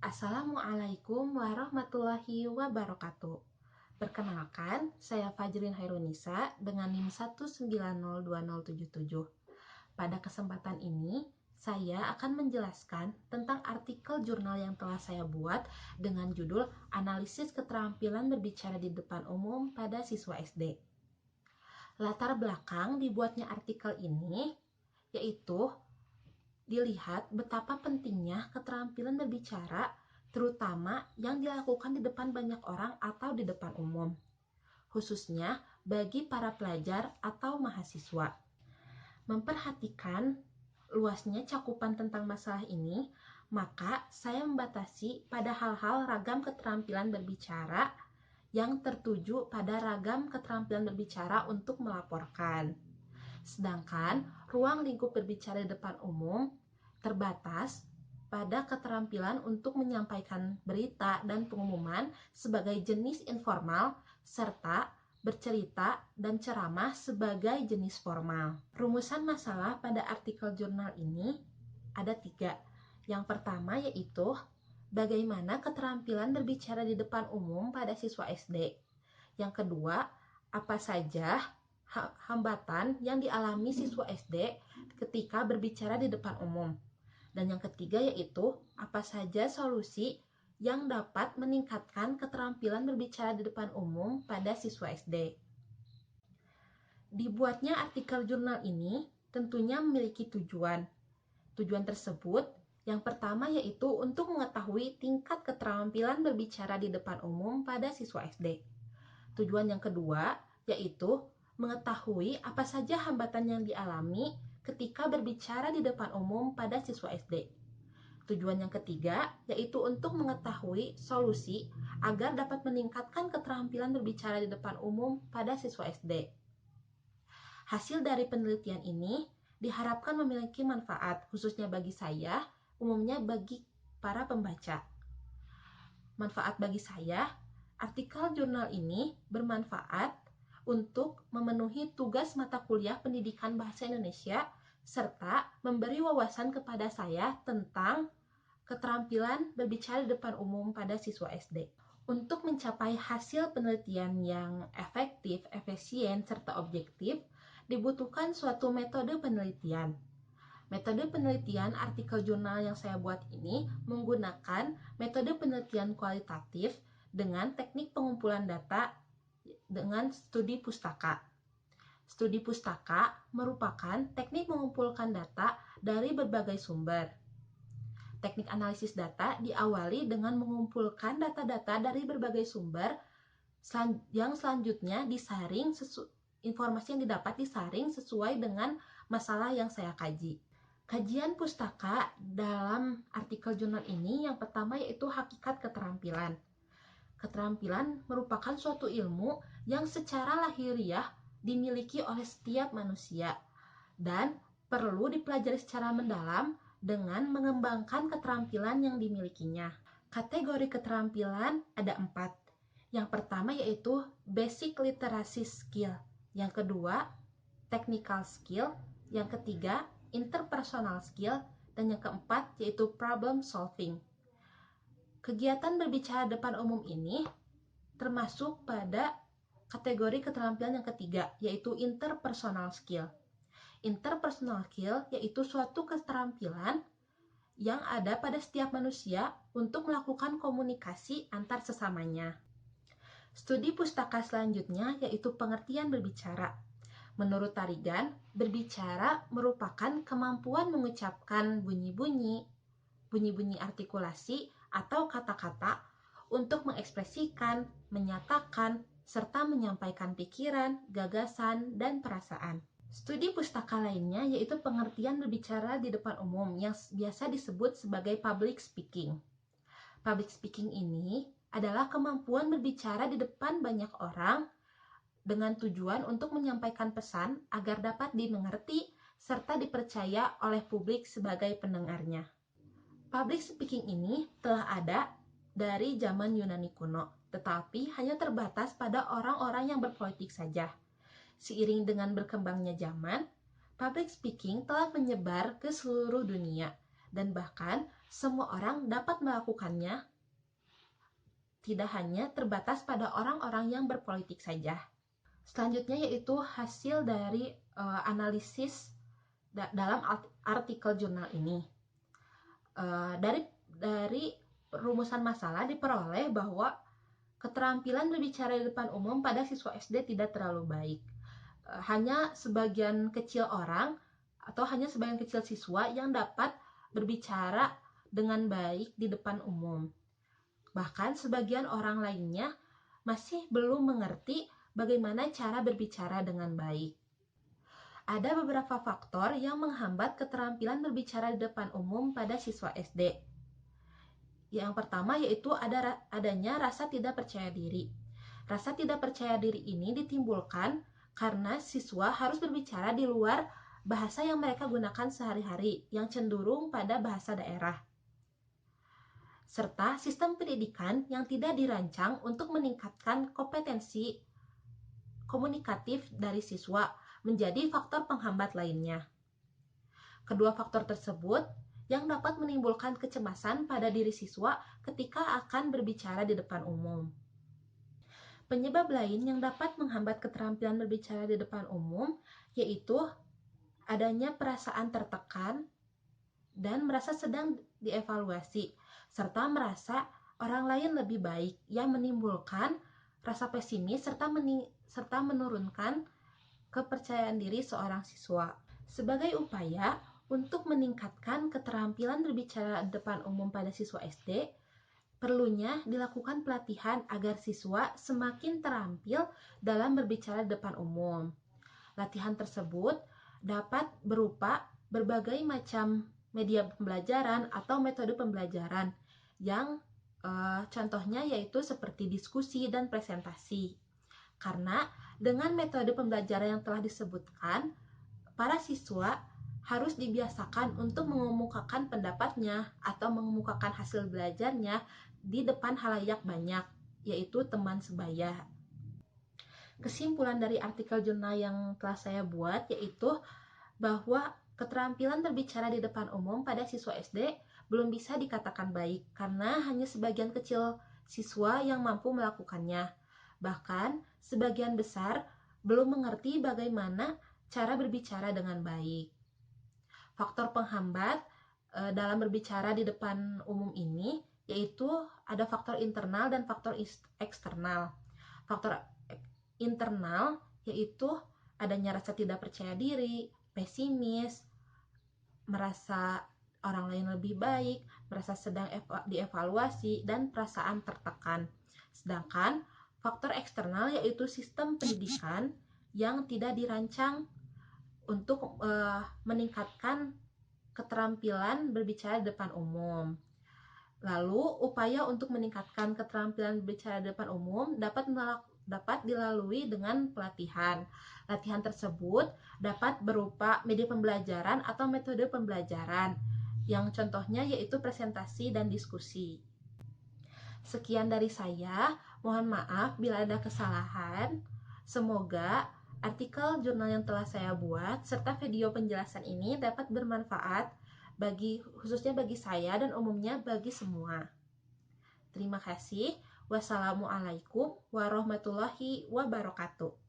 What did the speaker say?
Assalamualaikum warahmatullahi wabarakatuh. Perkenalkan, saya Fajrin Hairunisa dengan NIM 1902077. Pada kesempatan ini, saya akan menjelaskan tentang artikel jurnal yang telah saya buat dengan judul Analisis Keterampilan Berbicara di Depan Umum pada Siswa SD. Latar belakang dibuatnya artikel ini yaitu dilihat betapa pentingnya keterampilan berbicara, terutama yang dilakukan di depan banyak orang atau di depan umum, khususnya bagi para pelajar atau mahasiswa. Memperhatikan luasnya cakupan tentang masalah ini, maka saya membatasi pada hal-hal ragam keterampilan berbicara yang tertuju pada ragam keterampilan berbicara untuk melaporkan. Sedangkan ruang lingkup berbicara di depan umum terbatas pada keterampilan untuk menyampaikan berita dan pengumuman sebagai jenis informal serta bercerita dan ceramah sebagai jenis formal. Rumusan masalah pada artikel jurnal ini ada 3. Yang pertama yaitu bagaimana keterampilan berbicara di depan umum pada siswa SD. Yang kedua, apa saja hambatan yang dialami siswa SD ketika berbicara di depan umum. Dan yang ketiga yaitu apa saja solusi yang dapat meningkatkan keterampilan berbicara di depan umum pada siswa SD. Dibuatnya artikel jurnal ini tentunya memiliki tujuan. Tujuan tersebut yang pertama yaitu untuk mengetahui tingkat keterampilan berbicara di depan umum pada siswa SD. Tujuan yang kedua yaitu mengetahui apa saja hambatan yang dialami ketika berbicara di depan umum pada siswa SD. Tujuan yang ketiga yaitu untuk mengetahui solusi agar dapat meningkatkan keterampilan berbicara di depan umum pada siswa SD. Hasil dari penelitian ini diharapkan memiliki manfaat khususnya bagi saya, umumnya bagi para pembaca. Manfaat bagi saya, artikel jurnal ini bermanfaat untuk memenuhi tugas mata kuliah pendidikan bahasa Indonesia serta memberi wawasan kepada saya tentang keterampilan berbicara di depan umum pada siswa SD. Untuk mencapai hasil penelitian yang efektif, efisien, serta objektif, dibutuhkan suatu metode penelitian. Metode penelitian artikel jurnal yang saya buat ini menggunakan metode penelitian kualitatif dengan teknik pengumpulan data dengan studi pustaka. Studi pustaka merupakan teknik mengumpulkan data dari berbagai sumber. Teknik analisis data diawali dengan mengumpulkan data-data dari berbagai sumber yang selanjutnya disaring informasi yang didapat disaring sesuai dengan masalah yang saya kaji. Kajian pustaka dalam artikel jurnal ini yang pertama yaitu hakikat keterampilan. Keterampilan merupakan suatu ilmu yang secara lahiriah dimiliki oleh setiap manusia dan perlu dipelajari secara mendalam dengan mengembangkan keterampilan yang dimilikinya. Kategori keterampilan ada 4. Yang pertama yaitu basic literacy skill. Yang kedua, technical skill. Yang ketiga, interpersonal skill. Dan yang keempat yaitu problem solving. Kegiatan berbicara depan umum ini termasuk pada kategori keterampilan yang ketiga, yaitu interpersonal skill. Interpersonal skill yaitu suatu keterampilan yang ada pada setiap manusia untuk melakukan komunikasi antar sesamanya. Studi pustaka selanjutnya yaitu pengertian berbicara. Menurut Tarigan, berbicara merupakan kemampuan mengucapkan bunyi-bunyi artikulasi atau kata-kata untuk mengekspresikan, menyatakan, serta menyampaikan pikiran, gagasan, dan perasaan. Studi pustaka lainnya yaitu pengertian berbicara di depan umum yang biasa disebut sebagai public speaking. Public speaking ini adalah kemampuan berbicara di depan banyak orang dengan tujuan untuk menyampaikan pesan agar dapat dimengerti serta dipercaya oleh publik sebagai pendengarnya. Public speaking ini telah ada dari zaman Yunani kuno, tetapi hanya terbatas pada orang-orang yang berpolitik saja. Seiring dengan berkembangnya zaman, public speaking telah menyebar ke seluruh dunia dan bahkan semua orang dapat melakukannya, tidak hanya terbatas pada orang-orang yang berpolitik saja. Selanjutnya yaitu hasil dari analisis dalam artikel jurnal ini. Dari rumusan masalah diperoleh bahwa keterampilan berbicara di depan umum pada siswa SD tidak terlalu baik. Hanya sebagian kecil orang atau hanya sebagian kecil siswa yang dapat berbicara dengan baik di depan umum. Bahkan sebagian orang lainnya masih belum mengerti bagaimana cara berbicara dengan baik. Ada beberapa faktor yang menghambat keterampilan berbicara di depan umum pada siswa SD. Yang pertama yaitu adanya rasa tidak percaya diri. Rasa tidak percaya diri ini ditimbulkan karena siswa harus berbicara di luar bahasa yang mereka gunakan sehari-hari, yang cenderung pada bahasa daerah. Serta sistem pendidikan yang tidak dirancang untuk meningkatkan kompetensi komunikatif dari siswa menjadi faktor penghambat lainnya. Kedua faktor tersebut yang dapat menimbulkan kecemasan pada diri siswa ketika akan berbicara di depan umum. Penyebab lain yang dapat menghambat keterampilan berbicara di depan umum yaitu adanya perasaan tertekan dan merasa sedang dievaluasi, serta merasa orang lain lebih baik yang menimbulkan rasa pesimis serta menurunkan kepercayaan diri seorang siswa. Sebagai upaya untuk meningkatkan keterampilan berbicara di depan umum pada siswa SD, perlunya dilakukan pelatihan agar siswa semakin terampil dalam berbicara di depan umum. Latihan tersebut dapat berupa berbagai macam media pembelajaran atau metode pembelajaran yang contohnya yaitu seperti diskusi dan presentasi. Karena dengan metode pembelajaran yang telah disebutkan, para siswa harus dibiasakan untuk mengemukakan pendapatnya atau mengemukakan hasil belajarnya di depan halayak banyak, yaitu teman sebaya. Kesimpulan dari artikel jurnal yang telah saya buat yaitu bahwa keterampilan berbicara di depan umum pada siswa SD belum bisa dikatakan baik karena hanya sebagian kecil siswa yang mampu melakukannya. Bahkan sebagian besar belum mengerti bagaimana cara berbicara dengan baik. Faktor penghambat dalam berbicara di depan umum ini yaitu ada faktor internal dan faktor eksternal. Faktor internal yaitu adanya rasa tidak percaya diri, pesimis, merasa orang lain lebih baik, merasa sedang dievaluasi, dan perasaan tertekan. Sedangkan faktor eksternal yaitu sistem pendidikan yang tidak dirancang untuk meningkatkan keterampilan berbicara di depan umum. Lalu, upaya untuk meningkatkan keterampilan berbicara di depan umum dapat dilalui dengan pelatihan. Latihan tersebut dapat berupa media pembelajaran atau metode pembelajaran, yang contohnya yaitu presentasi dan diskusi. Sekian dari saya, mohon maaf bila ada kesalahan. Semoga artikel jurnal yang telah saya buat serta video penjelasan ini dapat bermanfaat khususnya bagi saya dan umumnya bagi semua. Terima kasih. Wassalamualaikum warahmatullahi wabarakatuh.